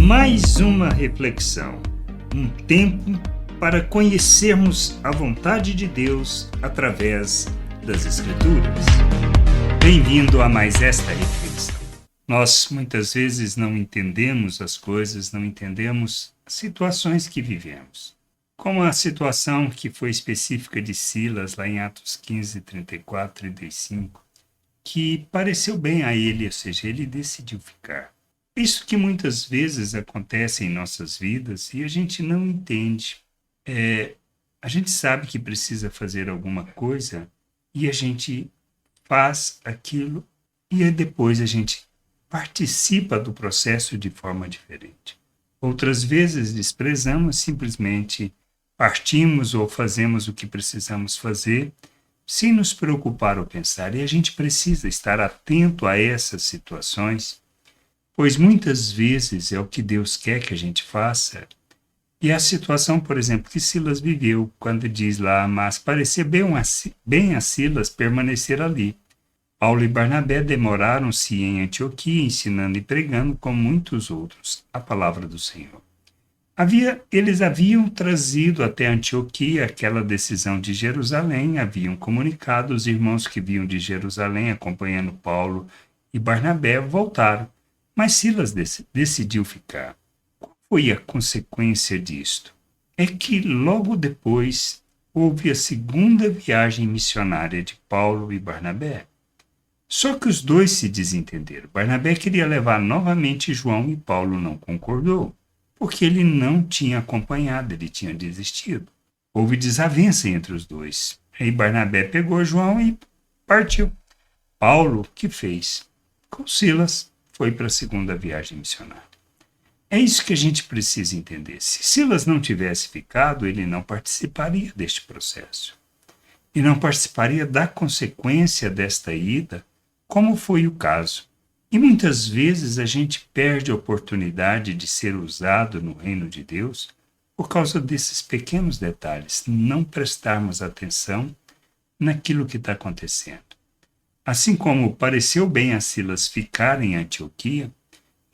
Mais uma reflexão, um tempo para conhecermos a vontade de Deus através das Escrituras. Bem-vindo a mais esta reflexão. Nós muitas vezes não entendemos as coisas, não entendemos as situações que vivemos. Como a situação que foi específica de Silas, lá em Atos 15, 34 e 35, que pareceu bem a ele, ou seja, ele decidiu ficar. Isso que muitas vezes acontece em nossas vidas e a gente não entende. A gente sabe que precisa fazer alguma coisa e a gente faz aquilo e depois a gente participa do processo de forma diferente. Outras vezes desprezamos, simplesmente partimos ou fazemos o que precisamos fazer sem nos preocupar ou pensar. E a gente precisa estar atento a essas situações, pois muitas vezes é o que Deus quer que a gente faça. E a situação, por exemplo, que Silas viveu, quando diz lá, mas parecia bem a Silas permanecer ali. Paulo e Barnabé demoraram-se em Antioquia, ensinando e pregando, como muitos outros, a palavra do Senhor. Eles haviam trazido até Antioquia aquela decisão de Jerusalém, haviam comunicado, os irmãos que vinham de Jerusalém, acompanhando Paulo e Barnabé, voltaram. Mas Silas decidiu ficar. Qual foi a consequência disto? É que logo depois houve a segunda viagem missionária de Paulo e Barnabé. Só que os dois se desentenderam. Barnabé queria levar novamente João e Paulo não concordou, porque ele não tinha acompanhado, ele tinha desistido. Houve desavença entre os dois. Aí Barnabé pegou João e partiu. Paulo, o que fez? Com Silas, foi para a segunda viagem missionária. É isso que a gente precisa entender. Se Silas não tivesse ficado, ele não participaria deste processo. E não participaria da consequência desta ida, como foi o caso. E muitas vezes a gente perde a oportunidade de ser usado no reino de Deus por causa desses pequenos detalhes, não prestarmos atenção naquilo que está acontecendo. Assim como pareceu bem a Silas ficar em Antioquia,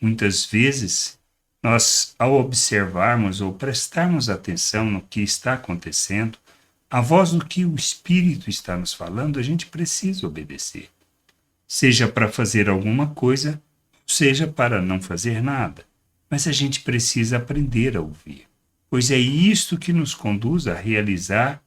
muitas vezes nós, ao observarmos ou prestarmos atenção no que está acontecendo, a voz do que o Espírito está nos falando, a gente precisa obedecer. Seja para fazer alguma coisa, seja para não fazer nada. Mas a gente precisa aprender a ouvir, pois é isto que nos conduz a realizar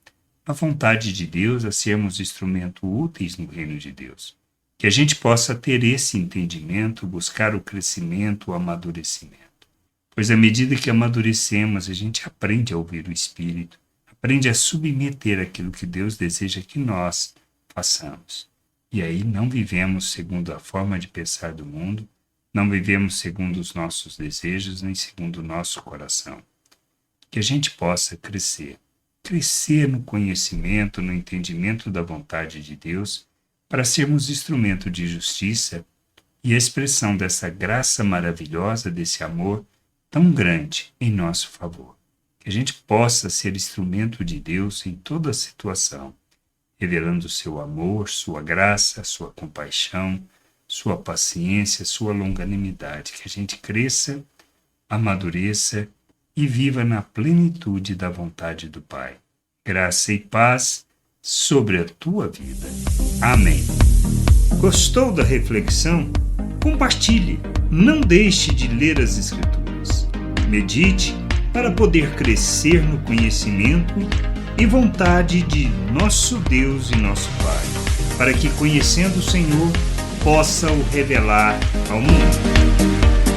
a vontade de Deus, a sermos instrumentos úteis no reino de Deus. Que a gente possa ter esse entendimento, buscar o crescimento, o amadurecimento. Pois à medida que amadurecemos, a gente aprende a ouvir o Espírito, aprende a submeter aquilo que Deus deseja que nós façamos. E aí não vivemos segundo a forma de pensar do mundo, não vivemos segundo os nossos desejos, nem segundo o nosso coração. Que a gente possa crescer no conhecimento, no entendimento da vontade de Deus, para sermos instrumento de justiça e expressão dessa graça maravilhosa, desse amor tão grande em nosso favor. Que a gente possa ser instrumento de Deus em toda situação, revelando seu amor, sua graça, sua compaixão, sua paciência, sua longanimidade. Que a gente cresça, amadureça e viva na plenitude da vontade do Pai. Graça e paz sobre a tua vida. Amém. Gostou da reflexão? Compartilhe. Não deixe de ler as Escrituras. Medite para poder crescer no conhecimento e vontade de nosso Deus e nosso Pai, para que, conhecendo o Senhor, possa o revelar ao mundo.